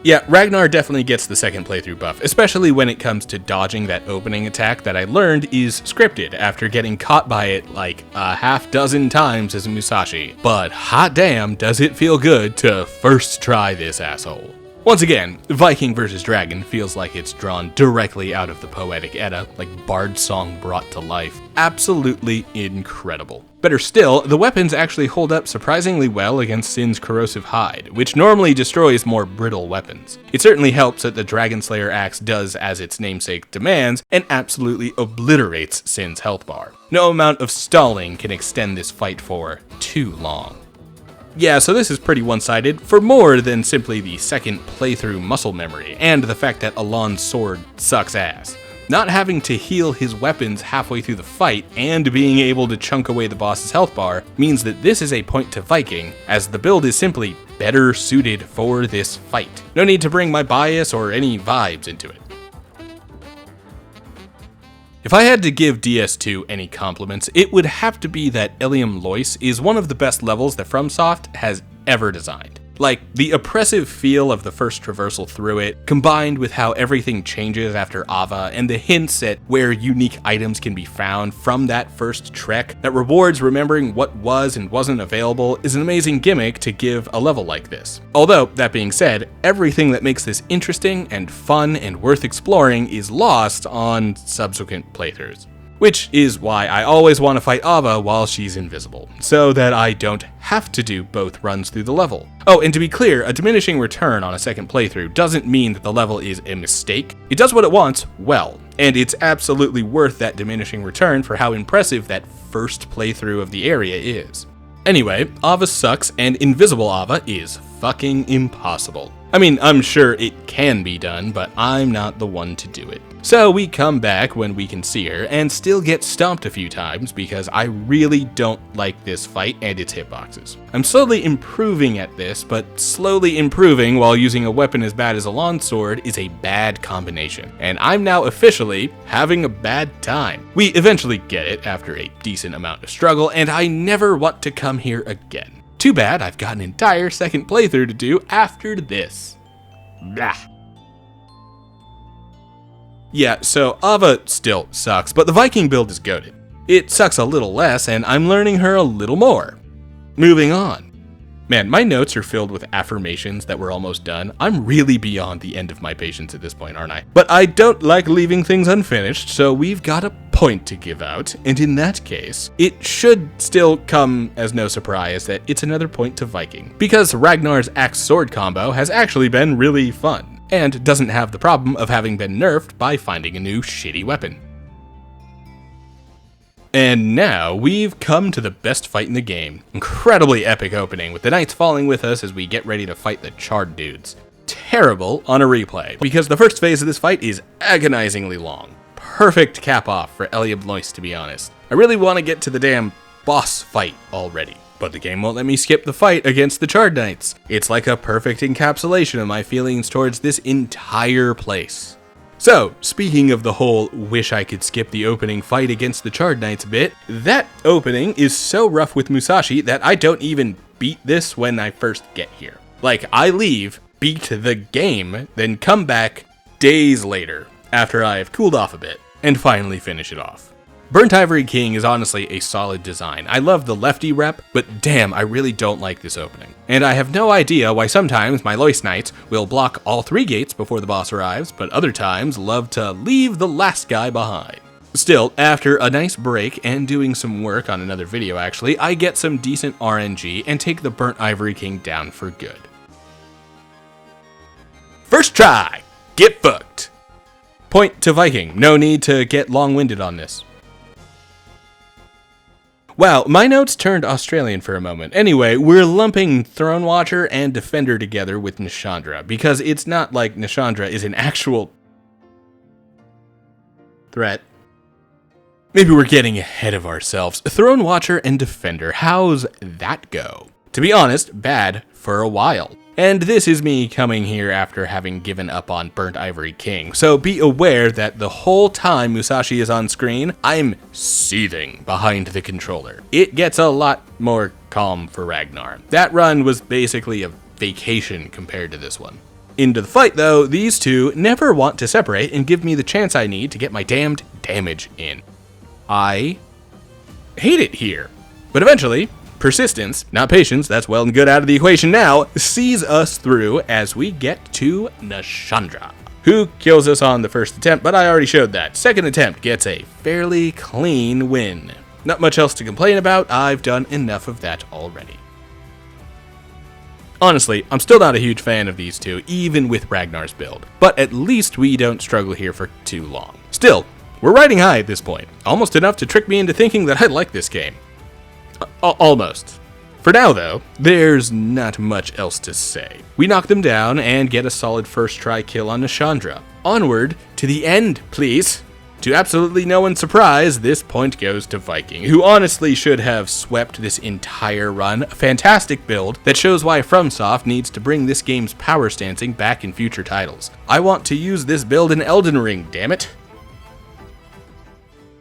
Yeah, Ragnar definitely gets the second playthrough buff, especially when it comes to dodging that opening attack that I learned is scripted after getting caught by it like a half dozen times as a Musashi. But hot damn, does it feel good to first try this asshole. Once again, Viking vs. Dragon feels like it's drawn directly out of the Poetic Edda, like Bard's song brought to life. Absolutely incredible. Better still, the weapons actually hold up surprisingly well against Sin's corrosive hide, which normally destroys more brittle weapons. It certainly helps that the Dragon Slayer axe does as its namesake demands, and absolutely obliterates Sin's health bar. No amount of stalling can extend this fight for too long. Yeah, so this is pretty one-sided, for more than simply the second playthrough muscle memory, and the fact that Alonne's sword sucks ass. Not having to heal his weapons halfway through the fight, and being able to chunk away the boss's health bar, means that this is a point to Viking, as the build is simply better suited for this fight. No need to bring my bias or any vibes into it. If I had to give DS2 any compliments, it would have to be that Ilium Lois is one of the best levels that FromSoft has ever designed. Like, the oppressive feel of the first traversal through it, combined with how everything changes after Ava, and the hints at where unique items can be found from that first trek that rewards remembering what was and wasn't available, is an amazing gimmick to give a level like this. Although, that being said, everything that makes this interesting and fun and worth exploring is lost on subsequent playthroughs. Which is why I always want to fight Ava while she's invisible, so that I don't have to do both runs through the level. Oh, and to be clear, a diminishing return on a second playthrough doesn't mean that the level is a mistake. It does what it wants well, and it's absolutely worth that diminishing return for how impressive that first playthrough of the area is. Anyway, Ava sucks, and invisible Ava is fucking impossible. I mean, I'm sure it can be done, but I'm not the one to do it. So we come back when we can see her, and still get stomped a few times because I really don't like this fight and its hitboxes. I'm slowly improving at this, but slowly improving while using a weapon as bad as Alonne's sword is a bad combination, and I'm now officially having a bad time. We eventually get it after a decent amount of struggle, and I never want to come here again. Too bad I've got an entire second playthrough to do after this. Blah. Yeah, so Ava still sucks, but the Viking build is goated. It sucks a little less, and I'm learning her a little more. Moving on. Man, my notes are filled with affirmations that we're almost done. I'm really beyond the end of my patience at this point, aren't I? But I don't like leaving things unfinished, so we've got a point to give out, and in that case, it should still come as no surprise that it's another point to Viking, because Ragnar's axe sword combo has actually been really fun, and doesn't have the problem of having been nerfed by finding a new shitty weapon. And now we've come to the best fight in the game. Incredibly epic opening, with the knights falling with us as we get ready to fight the charred dudes. Terrible on a replay, because the first phase of this fight is agonizingly long. Perfect cap off for Eliablois, to be honest. I really want to get to the damn boss fight already, but the game won't let me skip the fight against the charred knights. It's like a perfect encapsulation of my feelings towards this entire place. So, speaking of the whole wish I could skip the opening fight against the charred knights bit, that opening is so rough with Musashi that I don't even beat this when I first get here. Like, I leave, beat the game, then come back days later, after I've cooled off a bit, and finally finish it off. Burnt Ivory King is honestly a solid design. I love the lefty rep, but damn, I really don't like this opening. And I have no idea why sometimes my Lois Knights will block all 3 gates before the boss arrives, but other times love to leave the last guy behind. Still, after a nice break and doing some work on another video actually, I get some decent RNG and take the Burnt Ivory King down for good. First try! Get fucked! Point to Viking. No need to get long-winded on this. Wow, my notes turned Australian for a moment. Anyway, we're lumping Throne Watcher and Defender together with Nishandra, because it's not like Nishandra is an actual threat. Maybe we're getting ahead of ourselves. Throne Watcher and Defender, how's that go? To be honest, bad for a while. And this is me coming here after having given up on Burnt Ivory King, so be aware that the whole time Musashi is on screen, I'm seething behind the controller. It gets a lot more calm for Ragnar. That run was basically a vacation compared to this one. Into the fight though, these two never want to separate and give me the chance I need to get my damned damage in. I hate it here, but eventually, persistence, not patience, that's well and good out of the equation now, sees us through as we get to Nishandra, who kills us on the first attempt, but I already showed that. Second attempt gets a fairly clean win. Not much else to complain about, I've done enough of that already. Honestly, I'm still not a huge fan of these two, even with Ragnar's build, but at least we don't struggle here for too long. Still, we're riding high at this point, almost enough to trick me into thinking that I like this game. Almost. For now, though, there's not much else to say. We knock them down and get a solid first try kill on Nishandra. Onward to the end, please. To absolutely no one's surprise, this point goes to Viking, who honestly should have swept this entire run. A fantastic build that shows why FromSoft needs to bring this game's power stancing back in future titles. I want to use this build in Elden Ring, damn it.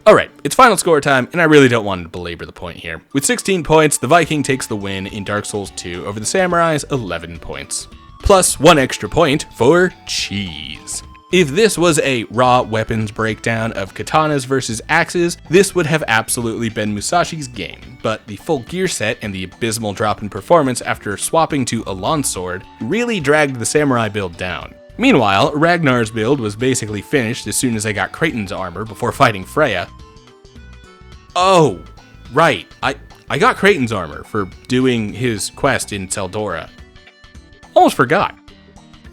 Alright, it's final score time, and I really don't want to belabor the point here. With 16 points, the Viking takes the win in Dark Souls 2 over the Samurai's 11 points. Plus 1 extra point for cheese. If this was a raw weapons breakdown of katanas versus axes, this would have absolutely been Musashi's game, but the full gear set and the abysmal drop in performance after swapping to Alonne's sword really dragged the samurai build down. Meanwhile, Ragnar's build was basically finished as soon as I got Kraton's armor before fighting Freya. Oh, right, I got Kraton's armor for doing his quest in Teldora. Almost forgot.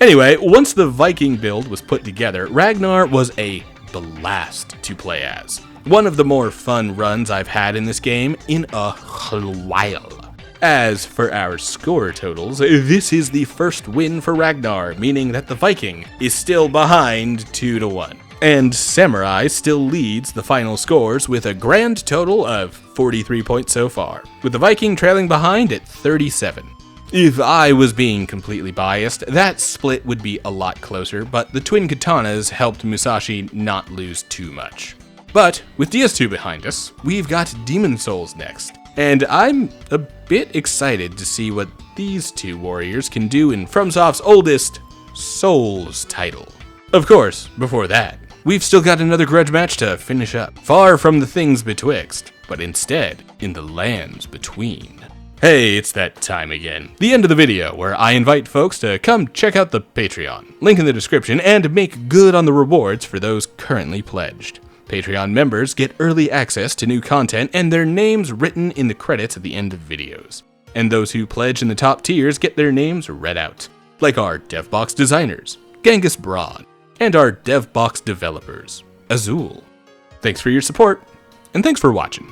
Anyway, once the Viking build was put together, Ragnar was a blast to play as. One of the more fun runs I've had in this game in a while. As for our score totals, this is the first win for Ragnar, meaning that the Viking is still behind 2-1. And Samurai still leads the final scores with a grand total of 43 points so far, with the Viking trailing behind at 37. If I was being completely biased, that split would be a lot closer, but the twin katanas helped Musashi not lose too much. But with DS2 behind us, we've got Demon Souls next. And I'm a bit excited to see what these two warriors can do in FromSoft's oldest Souls title. Of course, before that, we've still got another grudge match to finish up, far from the things betwixt, but instead in the lands between. Hey, it's that time again. The end of the video where I invite folks to come check out the Patreon. Link in the description, and make good on the rewards for those currently pledged. Patreon members get early access to new content and their names written in the credits at the end of videos. And those who pledge in the top tiers get their names read out, like our DevBox designers, Genghis Braun, and our DevBox developers, Azul. Thanks for your support, and thanks for watching.